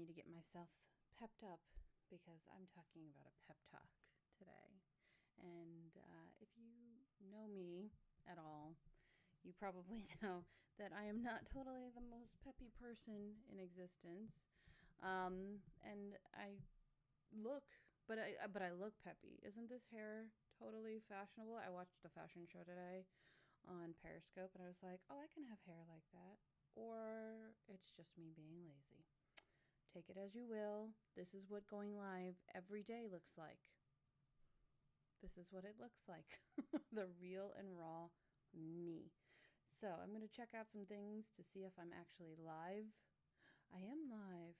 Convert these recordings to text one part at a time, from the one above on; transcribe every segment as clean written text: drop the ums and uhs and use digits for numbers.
need to get myself pepped up because I'm talking about a pep talk today. And if you know me at all, you probably know that I am not totally the most peppy person in existence. And I look, but I look peppy. Isn't this hair totally fashionable? I watched a fashion show today on Periscope, and I was like, oh, I can have hair like that. Or it's just me being lazy. Take it as you will. This is what going live every day looks like. This is what it looks like. The real and raw me. So I'm going to check out some things to see if I'm actually live. I am live.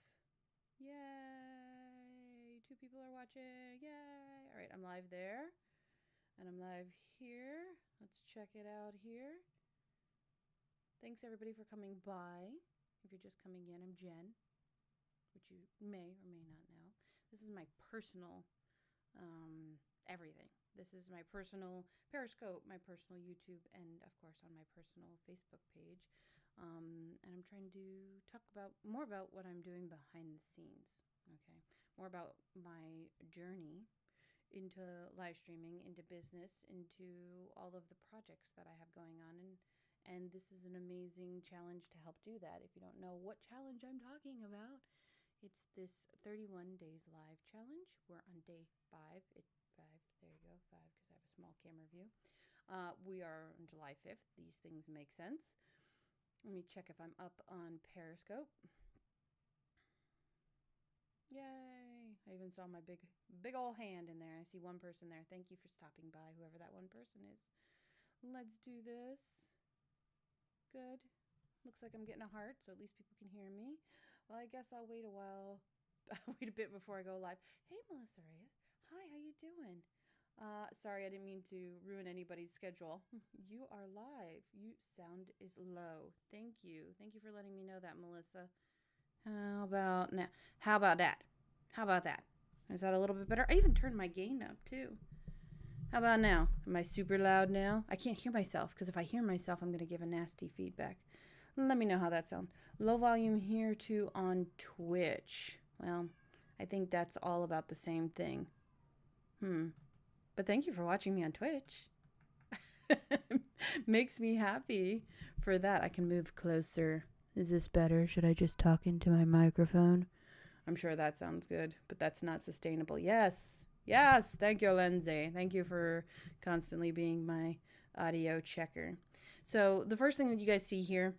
Yay! 2 people are watching. Yay! All right, I'm live there. And I'm live here. Let's check it out here. Thanks everybody for coming by. If you're just coming in, I'm Jen, which you may or may not know. This is my personal everything. This is my personal Periscope, my personal YouTube, and of course on my personal Facebook page. And I'm trying to talk more about what I'm doing behind the scenes. Okay, more about my journey into live streaming, into business, into all of the projects that I have going on, and this is an amazing challenge to help do that. If you don't know what challenge I'm talking about, it's this 31 days live challenge. We're on day 5. There you go, 5, because I have a small camera view. We are on July 5th. These things make sense. Let me check if I'm up on Periscope. Yay! I even saw my big old hand in there. I see one person there. Thank you for stopping by, whoever that one person is. Let's do this. Good. Looks like I'm getting a heart, so at least people can hear me. Well, I guess I'll wait a while. I'll wait a bit before I go live. Hey, Melissa Reyes. Hi, how you doing? Sorry, I didn't mean to ruin anybody's schedule. You are live. Sound is low. Thank you. Thank you for letting me know that, Melissa. How about now? How about that? How about that? Is that a little bit better? I even turned my gain up, too. How about now? Am I super loud now? I can't hear myself, because if I hear myself, I'm going to give a nasty feedback. Let me know how that sounds. Low volume here, too, on Twitch. Well, I think that's all about the same thing. But thank you for watching me on Twitch. Makes me happy for that. I can move closer. Is this better? Should I just talk into my microphone? I'm sure that sounds good, but that's not sustainable. Yes. Yes. Thank you, Lindsay. Thank you for constantly being my audio checker. So the first thing that you guys see here,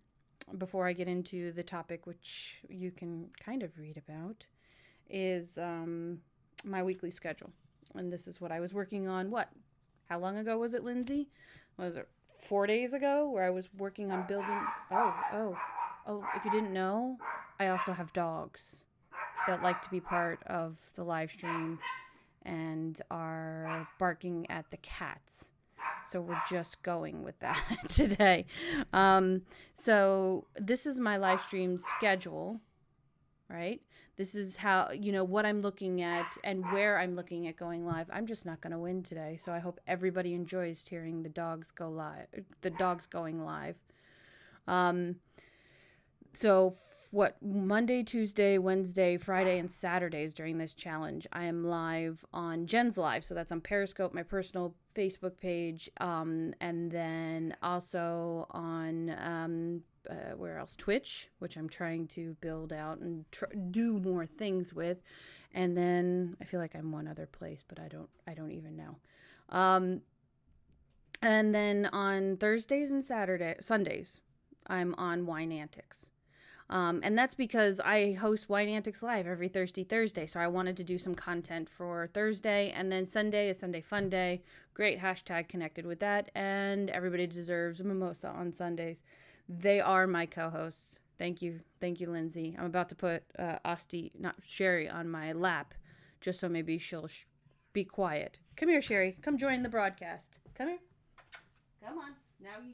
before I get into the topic, which you can kind of read about, is my weekly schedule. And this is what I was working on. How long ago was it, Lindsay? Was it 4 days ago, where I was working on building? Oh, if you didn't know, I also have dogs that like to be part of the live stream and are barking at the cats. So we're just going with that today. So this is my live stream schedule, right? This is how, what I'm looking at and where I'm looking at going live. I'm just not going to win today. So I hope everybody enjoys hearing the dogs going live. So Monday, Tuesday, Wednesday, Friday, and Saturdays during this challenge, I am live on Jen's Live. So that's on Periscope, my personal Facebook page, and then also on, where else? Twitch, which I'm trying to build out and do more things with. And then I feel like I'm one other place, but I don't even know. And then on Thursdays and Sundays, I'm on Wine Antics. And that's because I host Wine Antics Live every Thursday. So I wanted to do some content for Thursday, and then Sunday is Sunday Fun Day. Great hashtag connected with that. And everybody deserves a mimosa on Sundays. They are my co-hosts. Thank you, Lindsay. I'm about to put Sherry on my lap, just so maybe she'll be quiet. Come here, Sherry. Come join the broadcast. Come here. Come on.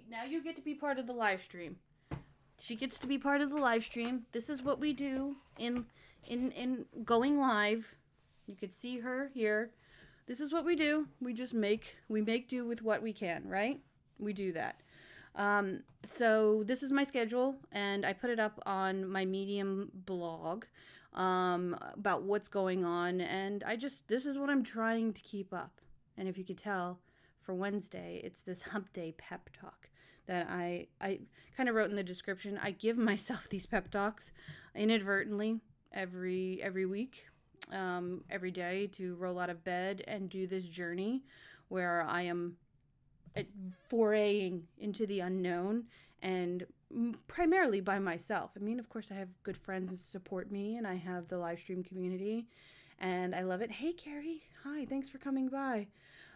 Now you get to be part of the live stream. She gets to be part of the live stream. This is what we do in going live. You could see her here. This is what we do. We make do with what we can, right? We do that. So this is my schedule, and I put it up on my Medium blog. about what's going on. And this is what I'm trying to keep up. And if you could tell, for Wednesday, it's this hump day pep talk that I kind of wrote in the description. I give myself these pep talks inadvertently every week, every day, to roll out of bed and do this journey where I am foraying into the unknown, and primarily by myself. I mean, of course, I have good friends that support me, and I have the live stream community, and I love it. Hey, Carrie. Hi, thanks for coming by.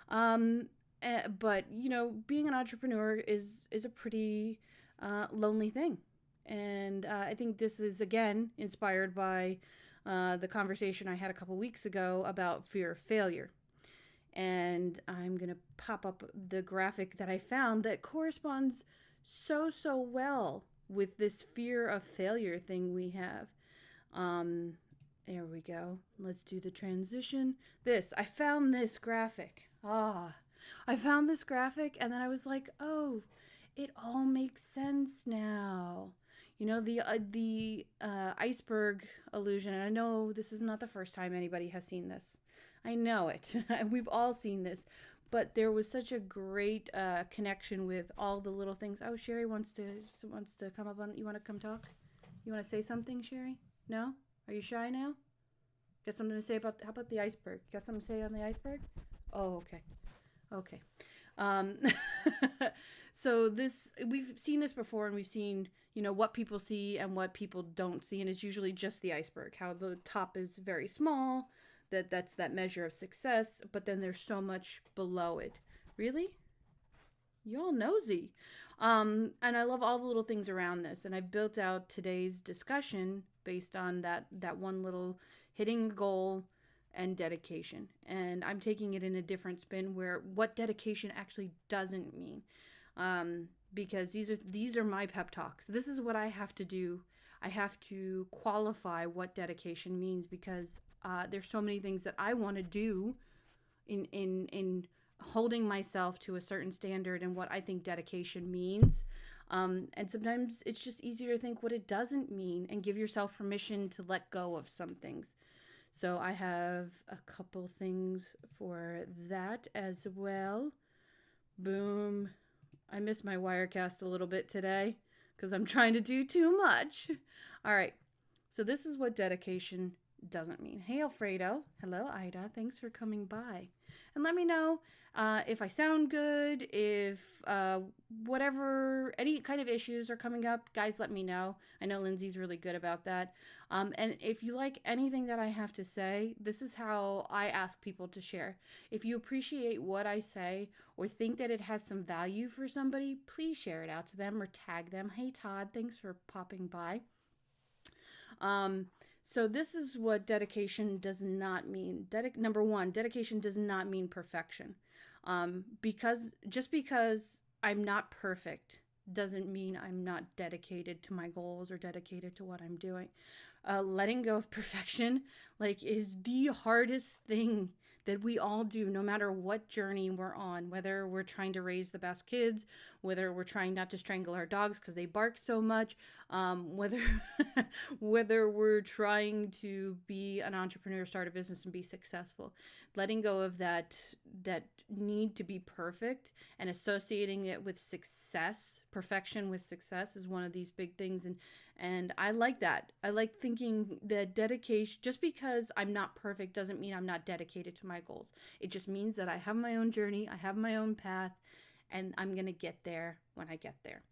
But, being an entrepreneur is a pretty lonely thing. And I think this is, again, inspired by the conversation I had a couple weeks ago about fear of failure. And I'm going to pop up the graphic that I found that corresponds so well with this fear of failure thing we have. There we go. Let's do the transition. I found this graphic. I found this graphic, and then I was like, oh, it all makes sense now. The Iceberg Illusion. And I know this is not the first time anybody has seen this. I know it. We've all seen this. But there was such a great connection with all the little things. Oh, Sherry wants to come up on. You want to come talk? You want to say something, Sherry? No? Are you shy now? Got something to say how about the iceberg? Got something to say on the iceberg? Oh, okay. So we've seen this before, and we've seen, what people see and what people don't see. And it's usually just the iceberg, how the top is very small, that's that measure of success, but then there's so much below it. Really? Y'all nosy. And I love all the little things around this. And I've built out today's discussion based on that one little hitting a goal and dedication. And I'm taking it in a different spin where what dedication actually doesn't mean. Because these are my pep talks. This is what I have to do. I have to qualify what dedication means, because there's so many things that I want to do in holding myself to a certain standard and what I think dedication means. And sometimes it's just easier to think what it doesn't mean and give yourself permission to let go of some things. So I have a couple things for that as well. Boom. I missed my Wirecast a little bit today because I'm trying to do too much. All right. So this is what dedication doesn't mean. Hey, Alfredo. Hello, Ida. Thanks for coming by. And let me know if I sound good, if any kind of issues are coming up. Guys, let me know. I know Lindsay's really good about that. And if you like anything that I have to say, this is how I ask people to share. If you appreciate what I say or think that it has some value for somebody, please share it out to them or tag them. Hey, Todd, thanks for popping by. So this is what dedication does not mean. Number one, dedication does not mean perfection. Because I'm not perfect doesn't mean I'm not dedicated to my goals or dedicated to what I'm doing. Letting go of perfection, is the hardest thing that we all do, no matter what journey we're on, whether we're trying to raise the best kids, whether we're trying not to strangle our dogs because they bark so much, whether we're trying to be an entrepreneur, start a business, and be successful. Letting go of that need to be perfect and associating it with success, perfection with success, is one of these big things. And I like that. I like thinking that dedication, just because I'm not perfect doesn't mean I'm not dedicated to my goals. It just means that I have my own journey, I have my own path, and I'm going to get there when I get there.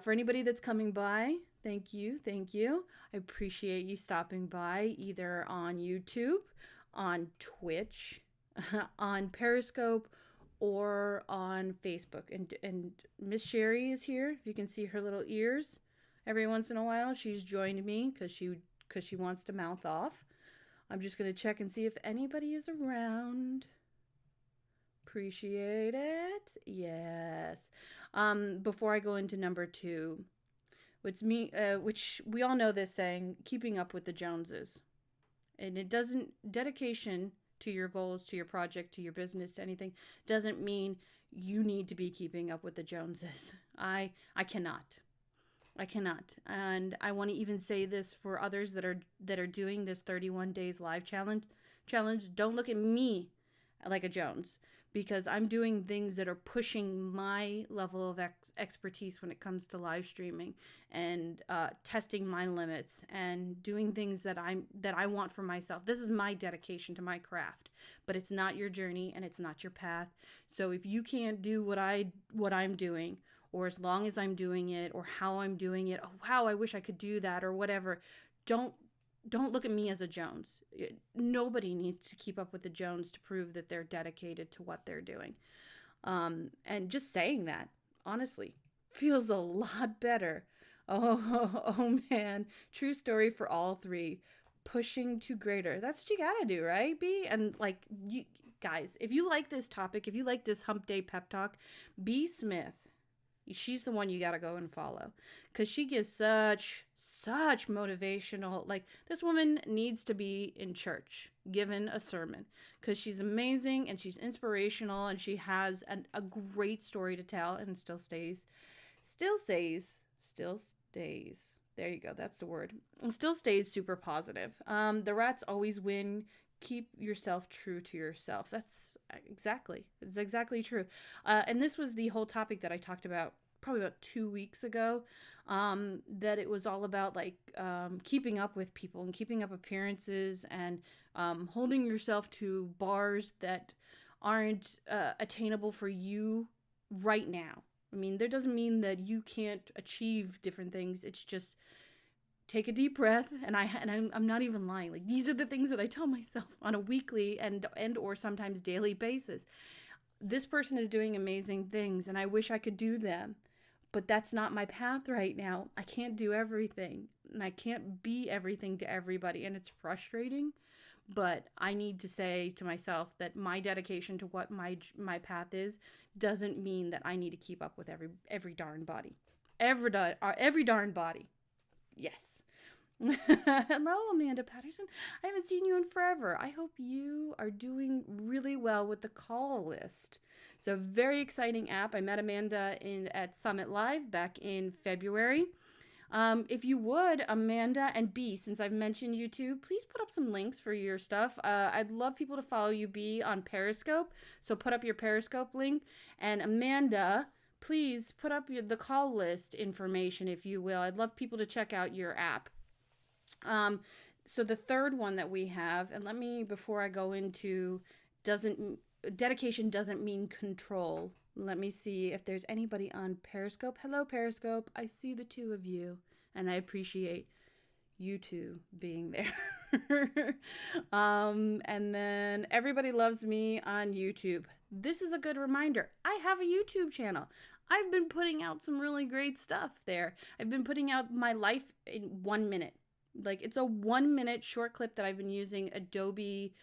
For anybody that's coming by, thank you. I appreciate you stopping by, either on YouTube, on Twitch, on Periscope, or on Facebook. And Miss Sherry is here. If you can see her little ears, every once in a while she's joined me because she wants to mouth off. I'm just going to check and see if anybody is around. Appreciate it. Yes. Before I go into number 2, which we all know this saying, keeping up with the Joneses. And it doesn't, dedication to your goals, to your project, to your business, to anything, doesn't mean you need to be keeping up with the Joneses. I cannot. I cannot. And I want to even say this for others that are doing this 31 days live challenge. Don't look at me like a Jones, because I'm doing things that are pushing my level of expertise when it comes to live streaming, and testing my limits, and doing things that I want for myself. This is my dedication to my craft, but it's not your journey and it's not your path. So if you can't do what I'm doing, or as long as I'm doing it, or how I'm doing it, oh wow, I wish I could do that, or whatever, don't look at me as a Jones. Nobody needs to keep up with the Jones to prove that they're dedicated to what they're doing. And just saying that, honestly, feels a lot better. Oh man, true story for all three. Pushing to greater. That's what you gotta do, right, B? And like, you guys, if you like this topic, if you like this hump day pep talk, B Smith, she's the one you got to go and follow, because she gives such motivational, like, this woman needs to be in church given a sermon, because she's amazing and she's inspirational, and she has a great story to tell, and still stays, there you go, that's the word, and still stays super positive. The rats always win. Keep yourself true to yourself. It's exactly true. And this was the whole topic that I talked about probably about 2 weeks ago, that it was all about like keeping up with people and keeping up appearances, and holding yourself to bars that aren't attainable for you right now. I mean, that doesn't mean that you can't achieve different things. It's just, take a deep breath, and I'm not even lying. Like, these are the things that I tell myself on a weekly and or sometimes daily basis. This person is doing amazing things, and I wish I could do them, but that's not my path right now. I can't do everything, and I can't be everything to everybody, and it's frustrating. But I need to say to myself that my dedication to what my path is doesn't mean that I need to keep up with every darn body, every darn body. Yes. Hello, Amanda Patterson. I haven't seen you in forever. I hope you are doing really well with the call list. It's a very exciting app. I met Amanda at Summit Live back in February. If you would, Amanda and B, since I've mentioned you two, please put up some links for your stuff. I'd love people to follow you, B, on Periscope. So put up your Periscope link. And Amanda, please put up the call list information, if you will. I'd love people to check out your app. So the third one that we have, and let me, before I go into dedication doesn't mean control. Let me see if there's anybody on Periscope. Hello, Periscope. I see the two of you, and I appreciate you two being there. And then everybody loves me on YouTube. This is a good reminder. I have a YouTube channel. I've been putting out some really great stuff there. I've been putting out my life in 1 minute. Like, it's a 1 minute short clip that I've been using Adobe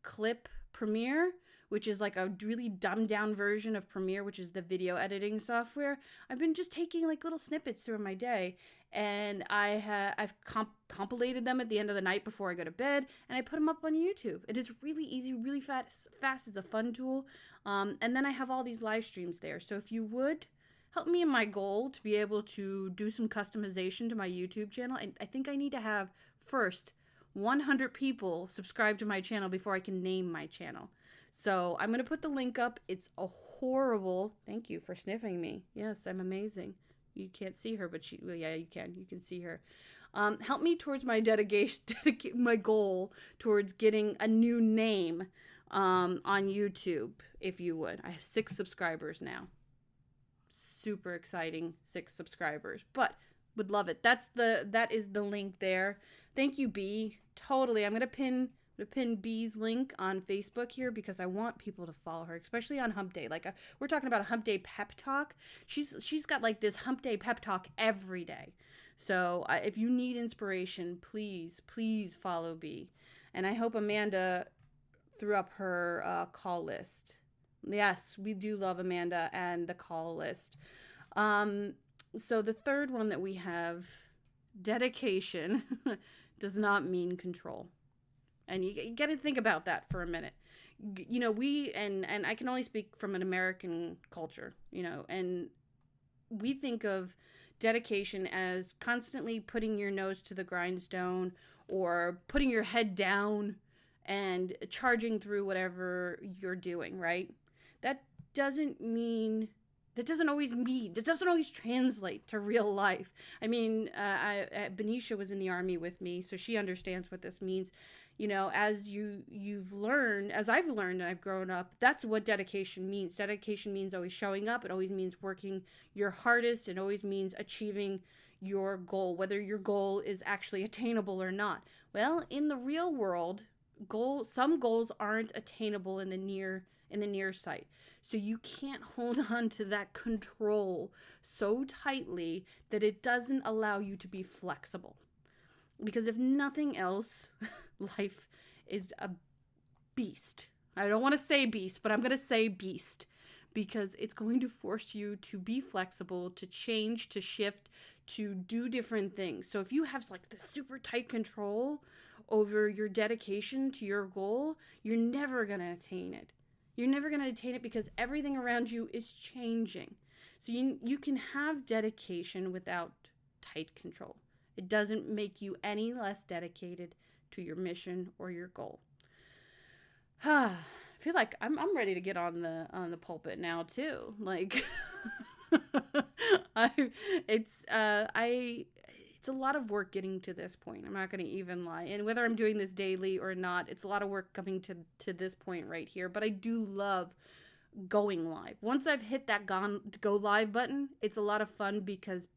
Clip Premiere, which is like a really dumbed down version of Premiere, which is the video editing software. I've been just taking like little snippets through my day, and I've compilated them at the end of the night before I go to bed, and I put them up on YouTube. It is really easy, really fast. It's a fun tool. And then I have all these live streams there. So if you would help me in my goal to be able to do some customization to my YouTube channel, I think I need to have first 100 people subscribe to my channel before I can name my channel. So I'm going to put the link up. It's a horrible, thank you for sniffing me. Yes, I'm amazing. You can't see her, but well, yeah, you can see her. Help me towards my my goal towards getting a new name on YouTube, if you would. I have 6 subscribers now. Super exciting, 6 subscribers, but would love it. That is the link there. Thank you, B. Totally. I'm going to pin B's link on Facebook here, because I want people to follow her, especially on Hump Day. Like, we're talking about a Hump Day pep talk. She's got like this Hump Day pep talk every day. So if you need inspiration, please follow B. And I hope Amanda threw up her call list. Yes, we do love Amanda and the call list. So the third one that we have, dedication does not mean control. And you got to think about that for a minute. You know, and I can only speak from an American culture, you know, and we think of dedication as constantly putting your nose to the grindstone or putting your head down and charging through whatever you're doing, right? That doesn't always translate to real life. I mean, Benicia was in the Army with me, so she understands what this means. You know, as you've learned, as I've learned and I've grown up, that's what dedication means. Dedication means always showing up. It always means working your hardest. It always means achieving your goal, whether your goal is actually attainable or not. Well, in the real world, some goals aren't attainable in the near sight. So you can't hold on to that control so tightly that it doesn't allow you to be flexible. Because if nothing else, life is a beast. I don't want to say beast, but I'm going to say beast, because it's going to force you to be flexible, to change, to shift, to do different things. So if you have like this super tight control over your dedication to your goal, you're never going to attain it. You're never going to attain it because everything around you is changing. So you can have dedication without tight control. It doesn't make you any less dedicated to your mission or your goal. I feel like I'm ready to get on the pulpit now too. Like it's a lot of work getting to this point. I'm not going to even lie. And whether I'm doing this daily or not, it's a lot of work coming to this point right here. But I do love going live. Once I've hit that go live button, it's a lot of fun because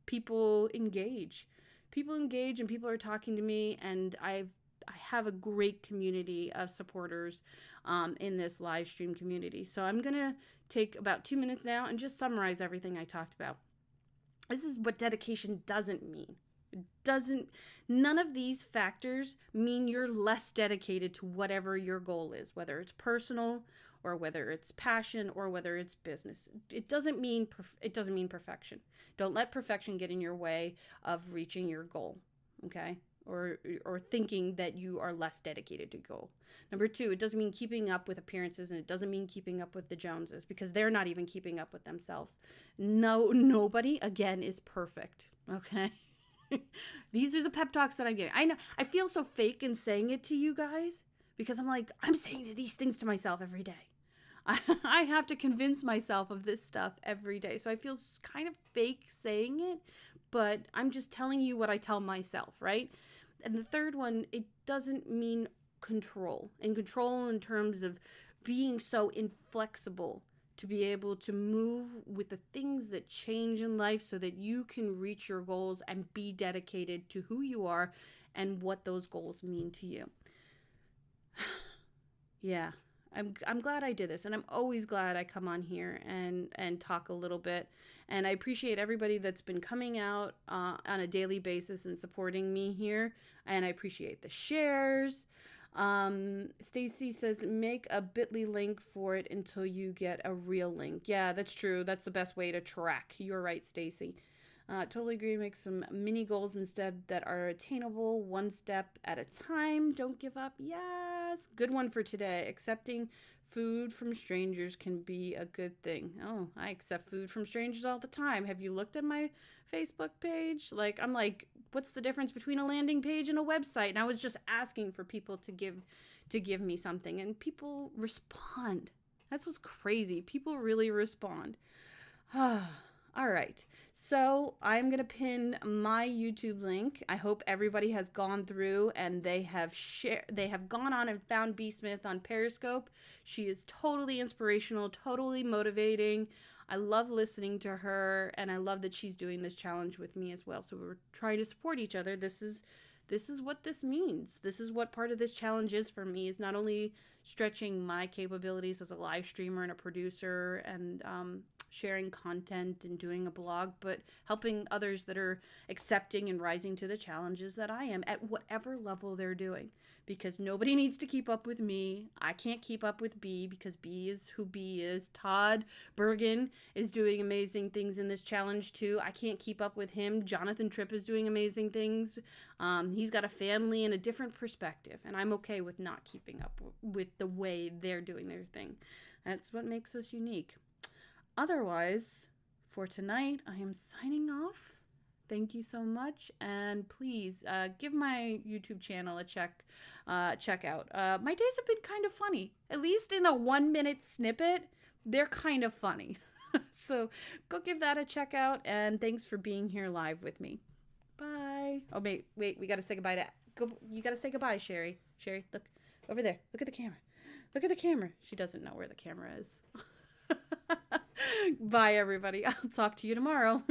people engage. People engage and people are talking to me, and I have a great community of supporters in this live stream community. So I'm going to take about 2 minutes now and just summarize everything I talked about. This is what dedication doesn't mean. None of these factors mean you're less dedicated to whatever your goal is, whether it's personal or whether it's passion or whether it's business. It doesn't mean perfection. Don't let perfection get in your way of reaching your goal, okay? Or thinking that you are less dedicated to goal. Number 2, it doesn't mean keeping up with appearances, and it doesn't mean keeping up with the Joneses, because they're not even keeping up with themselves. Nobody, again, is perfect, okay? These are the pep talks that I give. I know I feel so fake in saying it to you guys because I'm saying these things to myself every day. I have to convince myself of this stuff every day. So I feel kind of fake saying it, but I'm just telling you what I tell myself, right? And the third one, it doesn't mean control. And control in terms of being so inflexible to be able to move with the things that change in life so that you can reach your goals and be dedicated to who you are and what those goals mean to you. Yeah. I'm glad I did this, and I'm always glad I come on here and talk a little bit. And I appreciate everybody that's been coming out on a daily basis and supporting me here. And I appreciate the shares. Stacy says, make a bit.ly link for it until you get a real link. Yeah, that's true. That's the best way to track. You're right, Stacy. Totally agree. Make some mini goals instead that are attainable, one step at a time. Don't give up. Yes. Good one for today. Accepting food from strangers can be a good thing. Oh, I accept food from strangers all the time. Have you looked at my Facebook page? I'm like, what's the difference between a landing page and a website? And I was just asking for people to give me something, and people respond. That's what's crazy. People really respond. All right, so I'm going to pin my YouTube link. I hope everybody has gone through and they have gone on and found B. Smith on Periscope. She is totally inspirational, totally motivating. I love listening to her, and I love that she's doing this challenge with me as well. So we're trying to support each other. This is what this means. This is what part of this challenge is for me, is not only stretching my capabilities as a live streamer and a producer and sharing content and doing a blog, but helping others that are accepting and rising to the challenges that I am at whatever level they're doing. Because nobody needs to keep up with me. I can't keep up with B because B is who B is. Todd Bergen is doing amazing things in this challenge too. I can't keep up with him. Jonathan Tripp is doing amazing things. He's got a family and a different perspective, and I'm okay with not keeping up with the way they're doing their thing. That's what makes us unique. Otherwise, for tonight, I am signing off. Thank you so much, and please give my YouTube channel a check out. My days have been kind of funny, at least in a 1-minute snippet. They're kind of funny. So go give that a check out, and thanks for being here live with me. Bye. Oh wait, we gotta say goodbye you gotta say goodbye, Sherry. Sherry, look over there. Look at the camera. Look at the camera. She doesn't know where the camera is. Bye, everybody. I'll talk to you tomorrow.